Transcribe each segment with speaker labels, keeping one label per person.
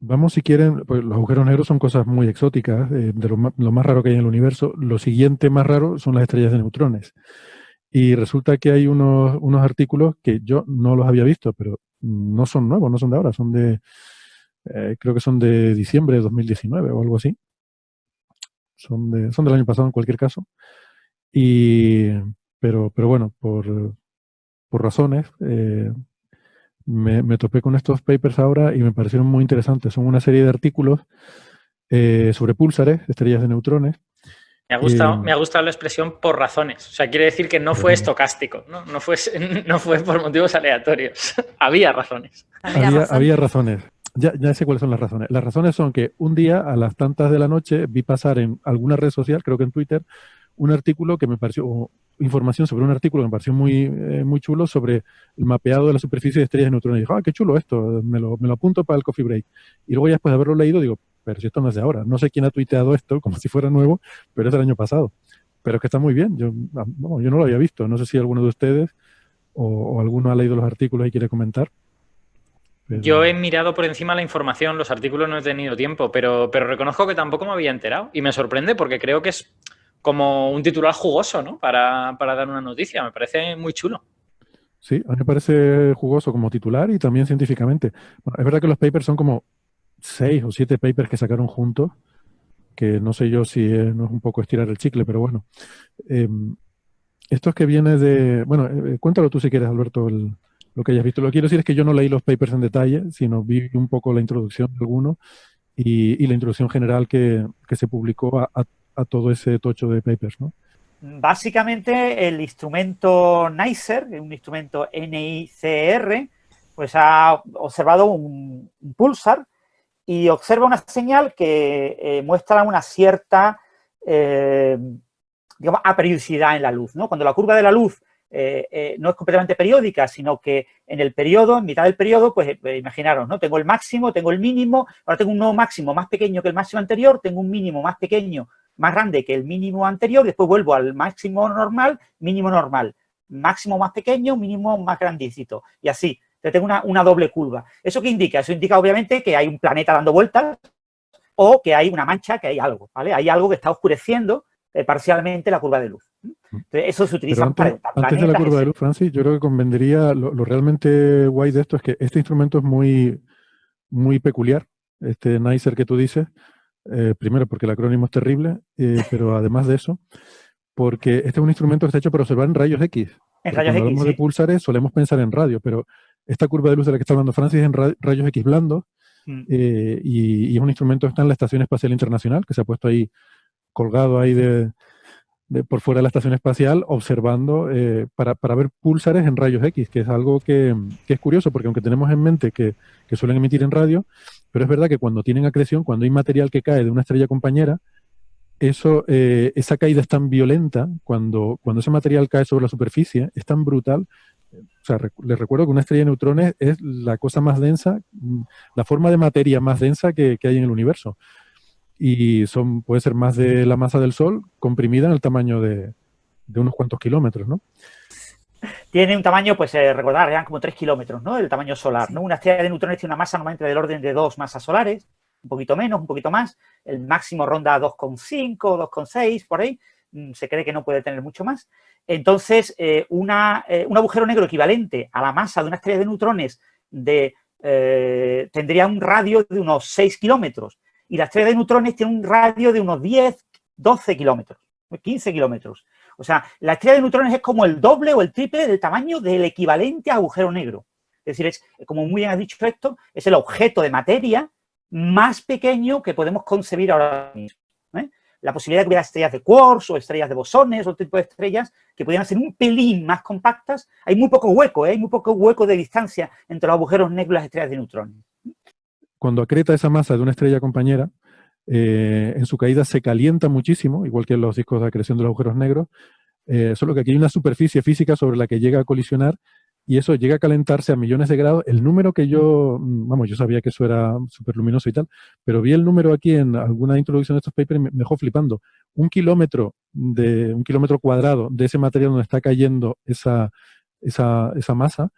Speaker 1: Vamos, si quieren, pues los agujeros negros son cosas muy exóticas, de lo más raro que hay en el universo. Lo siguiente más raro son las estrellas de neutrones. Y resulta que hay unos artículos que yo no los había visto, pero no son nuevos, no son de ahora, creo que son de diciembre de 2019 o algo así. Son del año pasado en cualquier caso. Y, pero bueno, por razones, me topé con estos papers ahora y me parecieron muy interesantes. Son una serie de artículos sobre púlsares, estrellas de neutrones. eh,
Speaker 2: Me ha gustado la expresión por razones. O sea, quiere decir que no
Speaker 1: por
Speaker 2: fue
Speaker 1: razones.
Speaker 2: estocástico, ¿no? No fue, no fue por motivos aleatorios. Había razones.
Speaker 3: Había
Speaker 1: Había
Speaker 3: razones.
Speaker 1: razones. Ya sé cuáles son las razones. Las razones son que un día a las tantas de la noche vi pasar en alguna red social, creo que en Twitter, un artículo que me pareció, o información sobre un artículo que me pareció muy chulo sobre el mapeado de la superficie de estrellas de neutrones. Y dije, qué chulo esto, me lo apunto para el coffee break. Y luego ya después de haberlo leído digo, pero si esto no es de ahora. No sé quién ha tuiteado esto como si fuera nuevo, pero es del año pasado. Pero es que está muy bien. Yo no lo había visto. No sé si alguno de ustedes o alguno ha leído los artículos y quiere comentar.
Speaker 2: Yo
Speaker 1: Pero
Speaker 2: he mirado por encima la información, los artículos no he tenido tiempo, pero reconozco que tampoco me había enterado. Y me sorprende porque creo que es como un titular jugoso, ¿no? Para dar una noticia. Me parece muy chulo.
Speaker 1: sí, a mí me parece jugoso como titular y también científicamente. Bueno, es verdad que los papers son como 6 o 7 papers que sacaron juntos, que no sé yo si no es un poco estirar el chicle, pero bueno. Eh, Esto es que viene de... Bueno, cuéntalo tú si quieres, Alberto, lo que hayas visto. Lo que quiero decir es que yo no leí los papers en detalle, sino vi un poco la introducción de algunos y la introducción general que se publicó a todo ese tocho de papers, ¿no?
Speaker 4: Básicamente, el instrumento NICER, un instrumento NICR, pues ha observado un pulsar y observa una señal que muestra una cierta, digamos, aperiodicidad en la luz, ¿no? Cuando la curva de la luz no es completamente periódica, sino que en el periodo, en mitad del periodo, pues imaginaros, ¿no? Tengo el máximo, tengo el mínimo, ahora tengo un nuevo máximo más pequeño que el máximo anterior, tengo un mínimo más pequeño, más grande que el mínimo anterior, después vuelvo al máximo normal, mínimo normal, máximo más pequeño, mínimo más grandecito, y así. Entonces tengo una doble curva. ¿Eso qué indica? Eso indica obviamente que hay un planeta dando vueltas o que hay una mancha, que hay algo, ¿vale? Hay algo que está oscureciendo parcialmente la curva de luz. Entonces, eso se
Speaker 1: Pero
Speaker 4: utiliza para
Speaker 1: antes de la
Speaker 4: planetas,
Speaker 1: curva de
Speaker 4: etc.
Speaker 1: luz, Francis, yo creo que convendría, lo realmente guay de esto es que este instrumento es muy peculiar, este NICER que tú dices, primero porque el acrónimo es terrible, pero además de eso, porque este es un instrumento que está hecho para observar en rayos X.
Speaker 4: En
Speaker 1: Porque
Speaker 4: rayos
Speaker 1: cuando
Speaker 4: X,
Speaker 1: hablamos de
Speaker 4: sí.
Speaker 1: púlsares solemos pensar en radio, pero esta curva de luz de la que está hablando Francis es en rayos X blandos y es un instrumento que está en la Estación Espacial Internacional, que se ha puesto ahí colgado ahí por fuera de la estación espacial, observando para ver púlsares en rayos X, que es algo que es curioso, porque aunque tenemos en mente que suelen emitir en radio, pero es verdad que cuando tienen acreción, cuando hay material que cae de una estrella compañera, esa caída es tan violenta, cuando ese material cae sobre la superficie, es tan brutal. O sea, les recuerdo que una estrella de neutrones es la cosa más densa, la forma de materia más densa que hay en el universo y puede ser más de la masa del Sol comprimida en el tamaño de unos cuantos kilómetros, ¿no?
Speaker 4: Tiene un tamaño, pues recordar, eran como 3 kilómetros, ¿no? El tamaño solar,
Speaker 3: Sí.
Speaker 4: ¿no? Una estrella de neutrones tiene una masa normalmente del orden de 2 masas solares, un poquito menos, un poquito más. El máximo ronda 2,5, 2,6, por ahí. Se cree que no puede tener mucho más. Entonces, un agujero negro equivalente a la masa de una estrella de neutrones tendría un radio de unos 6 kilómetros. Y la estrella de neutrones tiene un radio de unos 10, 12 kilómetros, 15 kilómetros. O sea, la estrella de neutrones es como el doble o el triple del tamaño del equivalente a agujero negro. Es decir, como muy bien has dicho esto, es el objeto de materia más pequeño que podemos concebir ahora mismo. La posibilidad de que hubiera estrellas de quarks o estrellas de bosones o otro tipo de estrellas que pudieran ser un pelín más compactas, hay muy poco hueco, hay muy poco hueco de distancia entre los agujeros negros y las estrellas de neutrones.
Speaker 1: Cuando acreta esa masa de una estrella compañera, en su caída se calienta muchísimo, igual que en los discos de acreción de los agujeros negros, solo que aquí hay una superficie física sobre la que llega a colisionar y eso llega a calentarse a millones de grados. El número que yo sabía que eso era súper luminoso y tal, pero vi el número aquí en alguna introducción de estos papers y me dejó flipando. Un kilómetro cuadrado de ese material donde está cayendo esa masa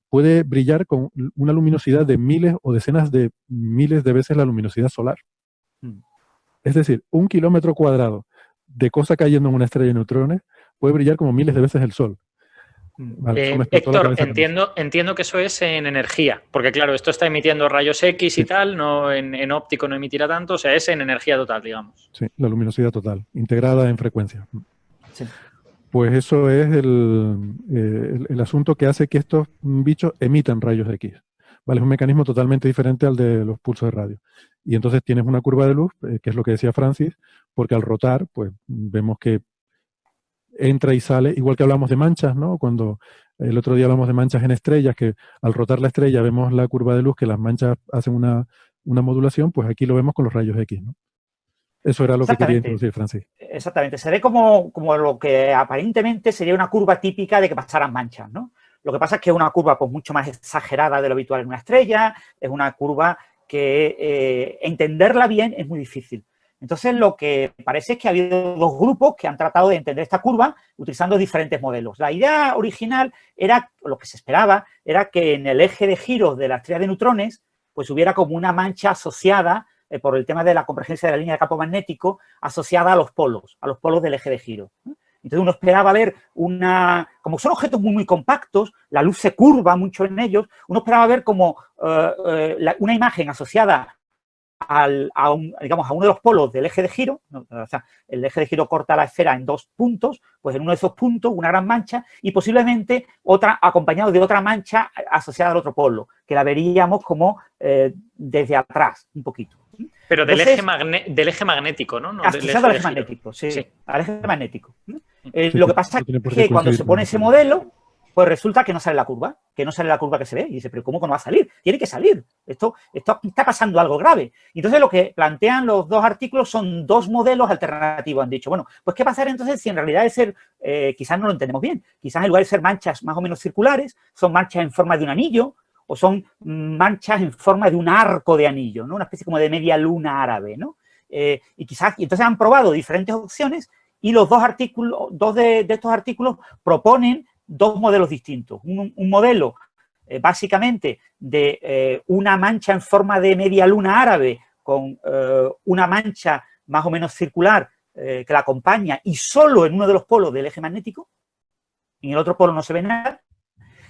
Speaker 1: puede brillar con una luminosidad de miles o decenas de miles de veces la luminosidad solar. Es decir, 1 kilómetro cuadrado de cosa cayendo en una estrella de neutrones puede brillar como miles de veces el Sol. Vale, eso me explotó la
Speaker 2: Héctor,
Speaker 1: cabeza
Speaker 2: entiendo que eso es en energía, porque claro, esto está emitiendo rayos X y tal, no en óptico no emitirá tanto, o sea, es en energía total, digamos.
Speaker 1: Sí, la luminosidad total, integrada en frecuencia.
Speaker 4: Sí.
Speaker 1: Pues eso es el asunto que hace que estos bichos emitan rayos X. ¿Vale? Es un mecanismo totalmente diferente al de los pulsos de radio. Y entonces tienes una curva de luz, que es lo que decía Francis, porque al rotar, pues vemos que entra y sale, igual que hablamos de manchas, ¿no? Cuando el otro día hablamos de manchas en estrellas, que al rotar la estrella vemos la curva de luz, que las manchas hacen una modulación, pues aquí lo vemos con los rayos X, ¿no? Eso era lo que quería introducir, Francis.
Speaker 4: Exactamente. Se ve como lo que aparentemente sería una curva típica de que pasaran manchas, ¿no? Lo que pasa es que es una curva pues, mucho más exagerada de lo habitual en una estrella, es una curva que entenderla bien es muy difícil. Entonces, lo que parece es que ha habido dos grupos que han tratado de entender esta curva utilizando diferentes modelos. La idea original era, lo que se esperaba, era que en el eje de giros de la estrella de neutrones, pues hubiera como una mancha asociada por el tema de la convergencia de la línea de campo magnético asociada a los polos del eje de giro. Entonces uno esperaba ver como son objetos muy, muy compactos, la luz se curva mucho en ellos, uno esperaba ver como una imagen asociada a uno de los polos del eje de giro, ¿no? O sea, el eje de giro corta la esfera en 2 puntos, pues en uno de esos puntos una gran mancha y posiblemente otra acompañado de otra mancha asociada al otro polo, que la veríamos como desde atrás, un poquito.
Speaker 2: Pero entonces, del eje magnético, ¿no?
Speaker 4: Asociado al eje magnético, sí, al eje magnético. Lo que pasa es que cuando se pone ese modelo, pues resulta que no sale la curva que se ve. Y dice, pero ¿cómo que no va a salir? Tiene que salir. Esto está pasando algo grave. Y entonces lo que plantean los dos artículos son dos modelos alternativos. Han dicho, bueno, pues ¿qué pasará entonces si en realidad es ser, quizás no lo entendemos bien, quizás en lugar de ser manchas más o menos circulares, son manchas en forma de un anillo o son manchas en forma de un arco de anillo, ¿no? Una especie como de media luna árabe, ¿no? Y entonces han probado diferentes opciones y los dos de estos artículos proponen dos modelos distintos. Un modelo básicamente de una mancha en forma de media luna árabe con una mancha más o menos circular que la acompaña y solo en uno de los polos del eje magnético. En el otro polo no se ve nada.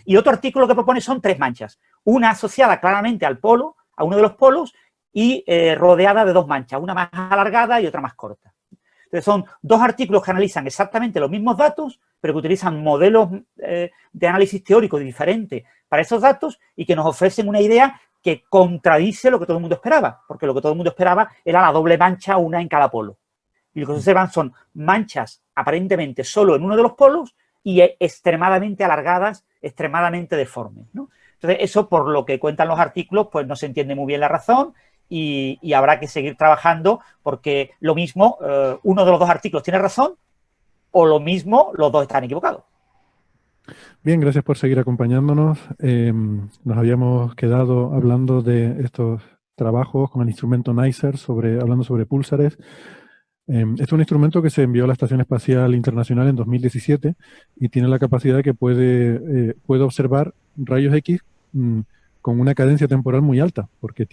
Speaker 4: Y otro artículo que propone son 3 manchas. Una asociada claramente al polo, a uno de los polos, y rodeada de 2 manchas, una más alargada y otra más corta. Entonces son 2 artículos que analizan exactamente los mismos datos, pero que utilizan modelos de análisis teórico diferentes para esos datos y que nos ofrecen una idea que contradice lo que todo el mundo esperaba, porque lo que todo el mundo esperaba era la doble mancha, una en cada polo. Y lo que se observan son manchas aparentemente solo en uno de los polos y extremadamente alargadas, extremadamente deformes, ¿no? Entonces, eso por lo que cuentan los artículos, pues no se entiende muy bien la razón y habrá que seguir trabajando porque lo mismo, uno de los dos artículos tiene razón o lo mismo, los dos están equivocados.
Speaker 1: Bien, gracias por seguir acompañándonos. Nos habíamos quedado hablando de estos trabajos con el instrumento NICER, hablando sobre púlsares. Este es un instrumento que se envió a la Estación Espacial Internacional en 2017 y tiene la capacidad de que puede observar rayos X con una cadencia temporal muy alta, porque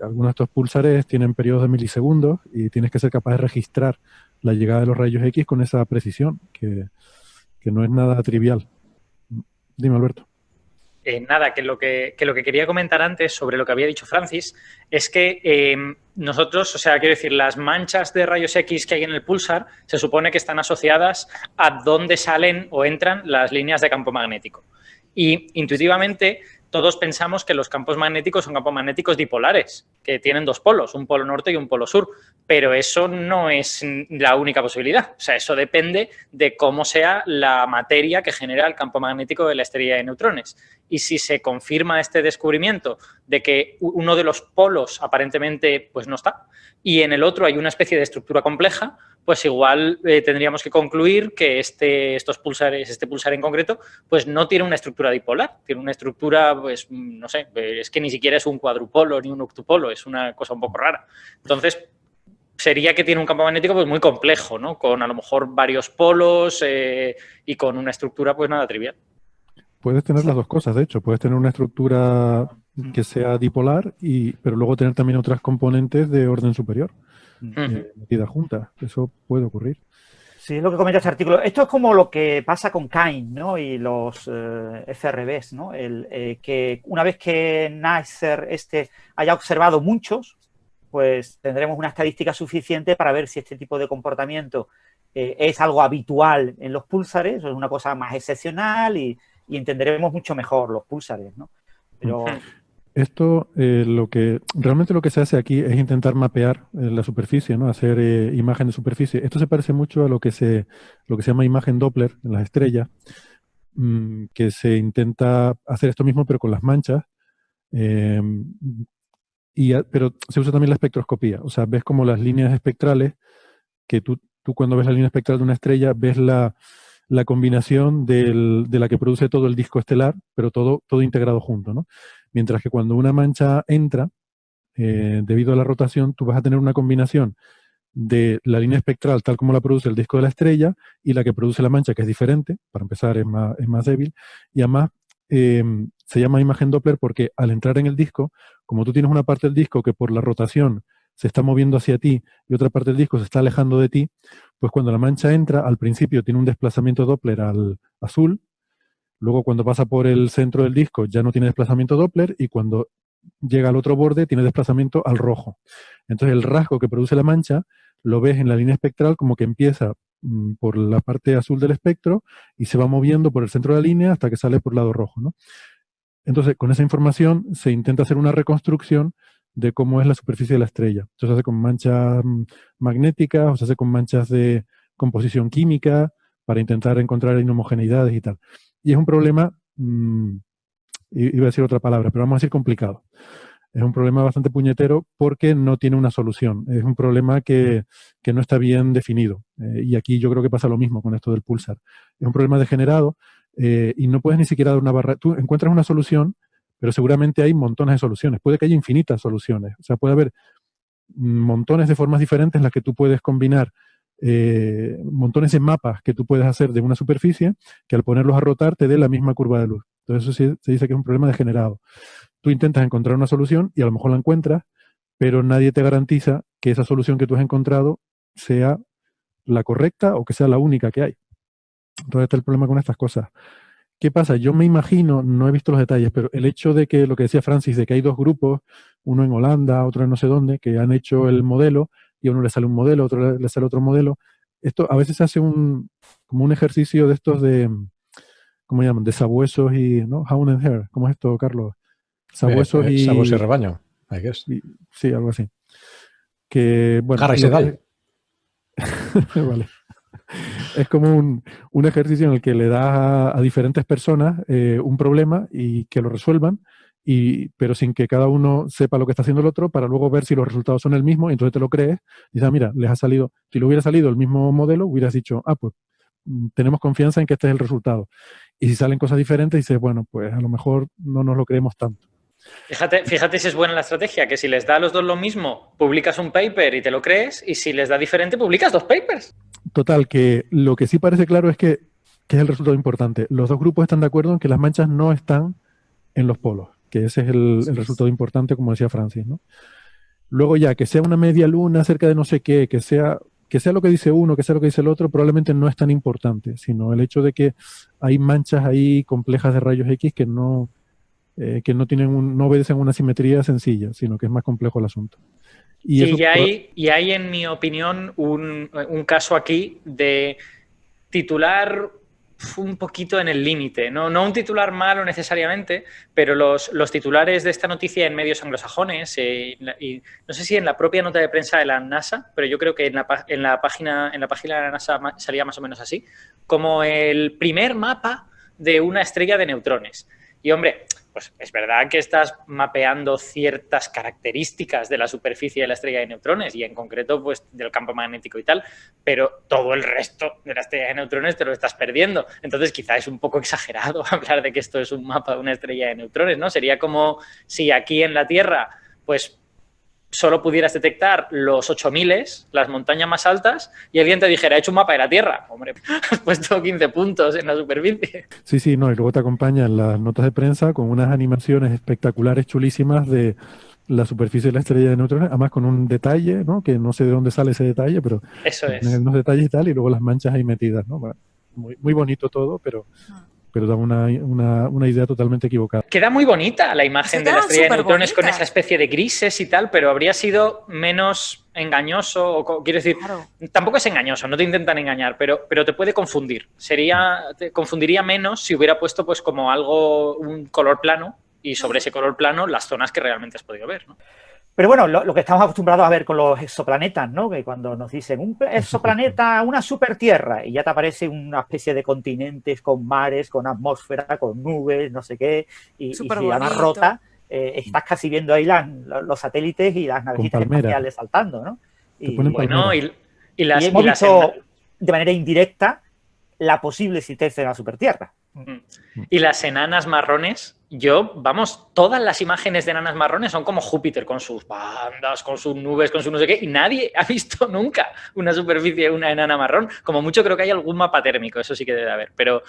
Speaker 1: algunos de estos púlsares tienen periodos de milisegundos y tienes que ser capaz de registrar la llegada de los rayos X con esa precisión, que no es nada trivial. Dime, Alberto.
Speaker 2: Nada, que lo que quería comentar antes sobre lo que había dicho Francis es que nosotros, o sea, quiero decir, las manchas de rayos X que hay en el púlsar se supone que están asociadas a dónde salen o entran las líneas de campo magnético. Y intuitivamente todos pensamos que los campos magnéticos son campos magnéticos dipolares, que tienen 2 polos, un polo norte y un polo sur, pero eso no es la única posibilidad. O sea, eso depende de cómo sea la materia que genera el campo magnético de la estrella de neutrones. Y si se confirma este descubrimiento de que uno de los polos aparentemente pues no está y en el otro hay una especie de estructura compleja, pues igual tendríamos que concluir que este pulsar en concreto, pues no tiene una estructura dipolar, tiene una estructura, pues no sé, es que ni siquiera es un cuadrupolo ni un octupolo, es una cosa un poco rara. Entonces, sería que tiene un campo magnético pues muy complejo, ¿no? Con a lo mejor varios polos y con una estructura pues nada trivial.
Speaker 1: Puedes tener las dos cosas, de hecho. Puedes tener una estructura que sea dipolar, pero luego tener también otras componentes de orden superior metidas juntas. Eso puede ocurrir.
Speaker 4: Sí, es lo que comenta este artículo. Esto es como lo que pasa con Cain, ¿no? Y los FRBs, ¿no? Que una vez que Nasser haya observado muchos, pues tendremos una estadística suficiente para ver si este tipo de comportamiento es algo habitual en los púlsares o es una cosa más excepcional y entenderemos mucho mejor los púlsares, ¿no? Pero...
Speaker 1: Esto, realmente lo que se hace aquí es intentar mapear la superficie, ¿no? Hacer imagen de superficie. Esto se parece mucho a lo que se llama imagen Doppler en las estrellas, que se intenta hacer esto mismo pero con las manchas, pero se usa también la espectroscopía. O sea, ves como las líneas espectrales, que tú cuando ves la línea espectral de una estrella, ves la combinación de la que produce todo el disco estelar, pero todo integrado junto, ¿no? Mientras que cuando una mancha entra, debido a la rotación, tú vas a tener una combinación de la línea espectral tal como la produce el disco de la estrella y la que produce la mancha, que es diferente, para empezar es más débil, y además se llama imagen Doppler porque al entrar en el disco, como tú tienes una parte del disco que por la rotación se está moviendo hacia ti y otra parte del disco se está alejando de ti, pues cuando la mancha entra, al principio tiene un desplazamiento Doppler al azul, luego cuando pasa por el centro del disco ya no tiene desplazamiento Doppler y cuando llega al otro borde tiene desplazamiento al rojo. Entonces el rasgo que produce la mancha lo ves en la línea espectral como que empieza por la parte azul del espectro y se va moviendo por el centro de la línea hasta que sale por el lado rojo, ¿no? Entonces, con esa información se intenta hacer una reconstrucción de cómo es la superficie de la estrella. Esto se hace con manchas magnéticas o se hace con manchas de composición química para intentar encontrar inhomogeneidades y tal. Y es un problema, iba a decir otra palabra, pero vamos a decir complicado. Es un problema bastante puñetero porque no tiene una solución. Es un problema que no está bien definido. Y aquí yo creo que pasa lo mismo con esto del pulsar. Es un problema degenerado y no puedes ni siquiera dar una barra. Tú encuentras una solución, pero seguramente hay montones de soluciones. Puede que haya infinitas soluciones. O sea, puede haber montones de formas diferentes en las que tú puedes combinar montones de mapas que tú puedes hacer de una superficie que al ponerlos a rotar te dé la misma curva de luz. Entonces eso sí, se dice que es un problema degenerado. Tú intentas encontrar una solución y a lo mejor la encuentras, pero nadie te garantiza que esa solución que tú has encontrado sea la correcta o que sea la única que hay. Entonces está el problema con estas cosas. ¿Qué pasa? Yo me imagino, no he visto los detalles, pero el hecho de que, lo que decía Francis, de que hay dos grupos, uno en Holanda, otro en no sé dónde, que han hecho el modelo y a uno le sale un modelo, a otro le sale otro modelo. Esto a veces se hace como un ejercicio de estos de, ¿cómo llaman? De sabuesos y, ¿no? Hound and Hare. ¿Cómo es esto, Carlos? Sabuesos y...
Speaker 3: Sabuesos y rebaño, I guess.
Speaker 1: Sí, algo así. Que, bueno...
Speaker 3: Garra y sedal.
Speaker 1: Vale. Es como un ejercicio en el que le das a diferentes personas un problema y que lo resuelvan, pero sin que cada uno sepa lo que está haciendo el otro, para luego ver si los resultados son el mismo, y entonces te lo crees, y dices, mira, les ha salido, si le hubiera salido el mismo modelo, hubieras dicho, pues tenemos confianza en que este es el resultado. Y si salen cosas diferentes, dices, bueno, pues a lo mejor no nos lo creemos tanto.
Speaker 2: Fíjate si es buena la estrategia, que si les da a los dos lo mismo, publicas un paper y te lo crees, y si les da diferente, publicas dos papers.
Speaker 1: Total, que lo que sí parece claro es que es el resultado importante. Los dos grupos están de acuerdo en que las manchas no están en los polos, que ese es el resultado importante, como decía Francis, ¿no? Luego ya, que sea una media luna cerca de no sé qué, que sea lo que dice uno, que sea lo que dice el otro, probablemente no es tan importante, sino el hecho de que hay manchas ahí complejas de rayos X que no no obedecen una simetría sencilla, sino que es más complejo el asunto.
Speaker 2: Y hay, en mi opinión, un caso aquí de titular un poquito en el límite, no un titular malo necesariamente, pero los titulares de esta noticia en medios anglosajones, y no sé si en la propia nota de prensa de la NASA, pero yo creo que en la página de la NASA salía más o menos así, como el primer mapa de una estrella de neutrones. Y hombre, pues es verdad que estás mapeando ciertas características de la superficie de la estrella de neutrones y en concreto pues del campo magnético y tal, pero todo el resto de la estrella de neutrones te lo estás perdiendo. Entonces quizá es un poco exagerado hablar de que esto es un mapa de una estrella de neutrones, ¿no? Sería como si aquí en la Tierra pues solo pudieras detectar los 8000, las montañas más altas, y alguien te dijera, he hecho un mapa de la Tierra. Hombre, has puesto 15 puntos en la superficie.
Speaker 1: Sí, sí, no, y luego te acompañan las notas de prensa con unas animaciones espectaculares, chulísimas de la superficie de la estrella de neutrones, además con un detalle, ¿no? Que no sé de dónde sale ese detalle, pero
Speaker 2: Eso
Speaker 1: tienen
Speaker 2: es.
Speaker 1: unos detalles y tal, y luego las manchas ahí metidas, ¿no? Bueno, muy, muy bonito todo, pero da una idea totalmente equivocada.
Speaker 2: Queda muy bonita la imagen de la estrella de neutrones con esa
Speaker 3: bonitas.
Speaker 2: especie de grises y tal, pero habría sido menos engañoso, quiero decir,
Speaker 3: Claro.
Speaker 2: tampoco es engañoso, no te intentan engañar, pero te puede confundir. Te confundiría menos si hubiera puesto pues como algo, un color plano, y sobre ese color plano las zonas que realmente has podido ver, ¿no?
Speaker 4: Pero bueno, lo que estamos acostumbrados a ver con los exoplanetas, ¿no? Que cuando nos dicen un exoplaneta, una supertierra, y ya te aparece una especie de continentes con mares, con atmósfera, con nubes, no sé qué, y si además rota, estás casi viendo ahí los satélites y las navecitas espaciales saltando, ¿no? Y
Speaker 2: bueno, y
Speaker 4: hemos visto de manera indirecta la posible existencia de la supertierra.
Speaker 2: Y las enanas marrones, todas las imágenes de enanas marrones son como Júpiter, con sus bandas, con sus nubes, con su no sé qué, y nadie ha visto nunca una superficie de una enana marrón. Como mucho creo que hay algún mapa térmico, eso sí que debe haber, pero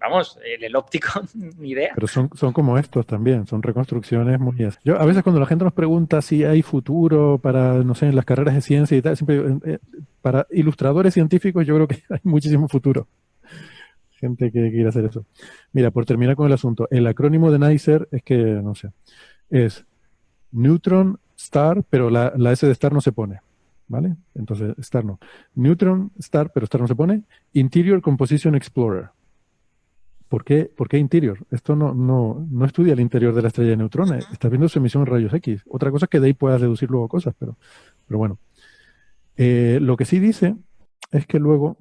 Speaker 2: vamos, el óptico, ni idea.
Speaker 1: Pero son como estos también, son reconstrucciones muy... Yo a veces cuando la gente nos pregunta si hay futuro para, no sé, en las carreras de ciencia y tal, siempre para ilustradores científicos yo creo que hay muchísimo futuro. Gente que quiere hacer eso. Mira, por terminar con el asunto, el acrónimo de NICER es que, no sé, es Neutron Star, pero la S de Star no se pone, ¿vale? Entonces, Star no. Neutron Star, pero Star no se pone. Interior Composition Explorer. ¿Por qué Interior? Esto no estudia el interior de la estrella de neutrones. Estás viendo su emisión en rayos X. Otra cosa es que de ahí puedas deducir luego cosas, pero bueno. Lo que sí dice es que luego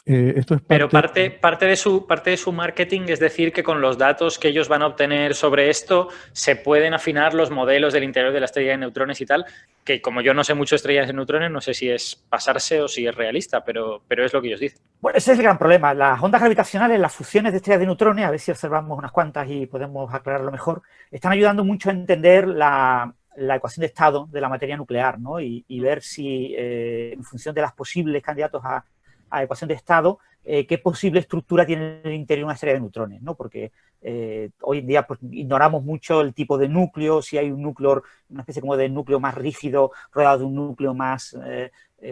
Speaker 1: esto es
Speaker 2: parte de su marketing es decir que con los datos que ellos van a obtener sobre esto se pueden afinar los modelos del interior de la estrella de neutrones y tal, que como yo no sé mucho de estrellas de neutrones, no sé si es pasarse o si es realista, pero es lo que ellos dicen.
Speaker 4: Bueno, ese es el gran problema. Las ondas gravitacionales, las fusiones de estrellas de neutrones, a ver si observamos unas cuantas y podemos aclararlo mejor, están ayudando mucho a entender la ecuación de estado de la materia nuclear, ¿no? Y ver si, en función de los posibles candidatos a ecuación de estado, qué posible estructura tiene el interior de una estrella de neutrones, ¿no? Porque hoy en día pues, ignoramos mucho el tipo de núcleo, si hay un núcleo, una especie como de núcleo más rígido rodeado de un núcleo más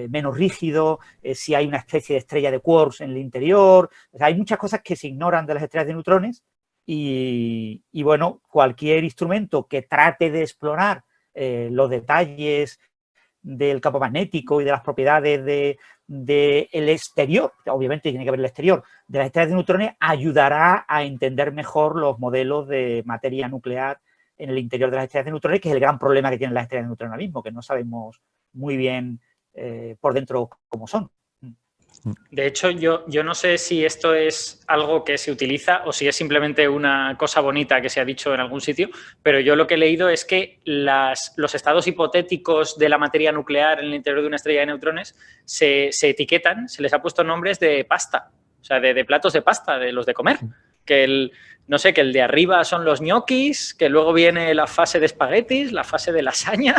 Speaker 4: menos rígido, si hay una especie de estrella de quarks en el interior. O sea, hay muchas cosas que se ignoran de las estrellas de neutrones y bueno, cualquier instrumento que trate de explorar los detalles del campo magnético y de las propiedades del exterior, obviamente tiene que ver el exterior, de las estrellas de neutrones, ayudará a entender mejor los modelos de materia nuclear en el interior de las estrellas de neutrones, que es el gran problema que tienen las estrellas de neutrones ahora mismo, que no sabemos muy bien por dentro cómo son.
Speaker 2: De hecho, yo no sé si esto es algo que se utiliza o si es simplemente una cosa bonita que se ha dicho en algún sitio, pero yo lo que he leído es que los estados hipotéticos de la materia nuclear en el interior de una estrella de neutrones se etiquetan, se les ha puesto nombres de pasta, o sea, de platos de pasta, de los de comer. Que no sé, que el de arriba son los ñoquis, que luego viene la fase de espaguetis, la fase de lasaña.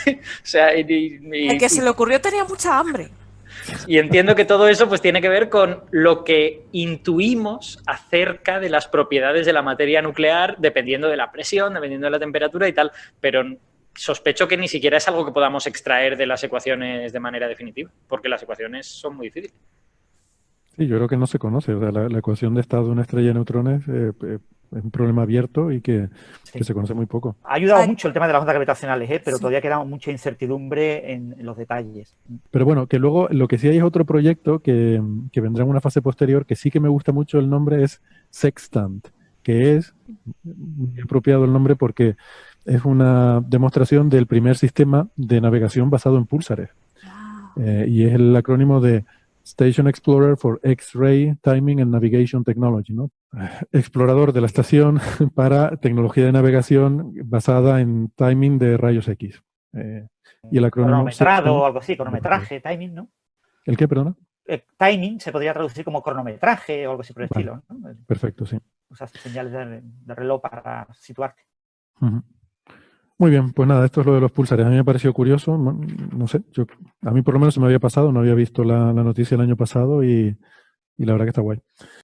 Speaker 2: O sea,
Speaker 3: el que se le ocurrió tenía mucha hambre.
Speaker 2: Y entiendo que todo eso pues tiene que ver con lo que intuimos acerca de las propiedades de la materia nuclear, dependiendo de la presión, dependiendo de la temperatura y tal, pero sospecho que ni siquiera es algo que podamos extraer de las ecuaciones de manera definitiva, porque las ecuaciones son muy difíciles.
Speaker 1: Sí, yo creo que no se conoce. O sea, la ecuación de estado de una estrella de neutrones es un problema abierto y que se conoce muy poco.
Speaker 4: Ha ayudado mucho el tema de las ondas gravitacionales, pero todavía queda mucha incertidumbre en los detalles.
Speaker 1: Pero bueno, que luego lo que sí hay es otro proyecto que vendrá en una fase posterior, que sí que me gusta mucho el nombre, es Sextant, que es muy apropiado el nombre porque es una demostración del primer sistema de navegación basado en púlsares. Y es el acrónimo de Station Explorer for X-Ray Timing and Navigation Technology, ¿no? Explorador de la estación para tecnología de navegación basada en timing de rayos X. Y el acrónimo
Speaker 4: cronometrado o algo así, cronometraje, timing, ¿no?
Speaker 1: ¿El qué, perdona?
Speaker 4: Timing se podría traducir como cronometraje o algo así por el estilo, ¿no?
Speaker 1: Perfecto, sí.
Speaker 4: Usas señales de reloj para situarte.
Speaker 1: Muy bien, pues nada, esto es lo de los púlsares. A mí me pareció curioso, no sé, a mí por lo menos se me había pasado, no había visto la noticia el año pasado y la verdad que está guay.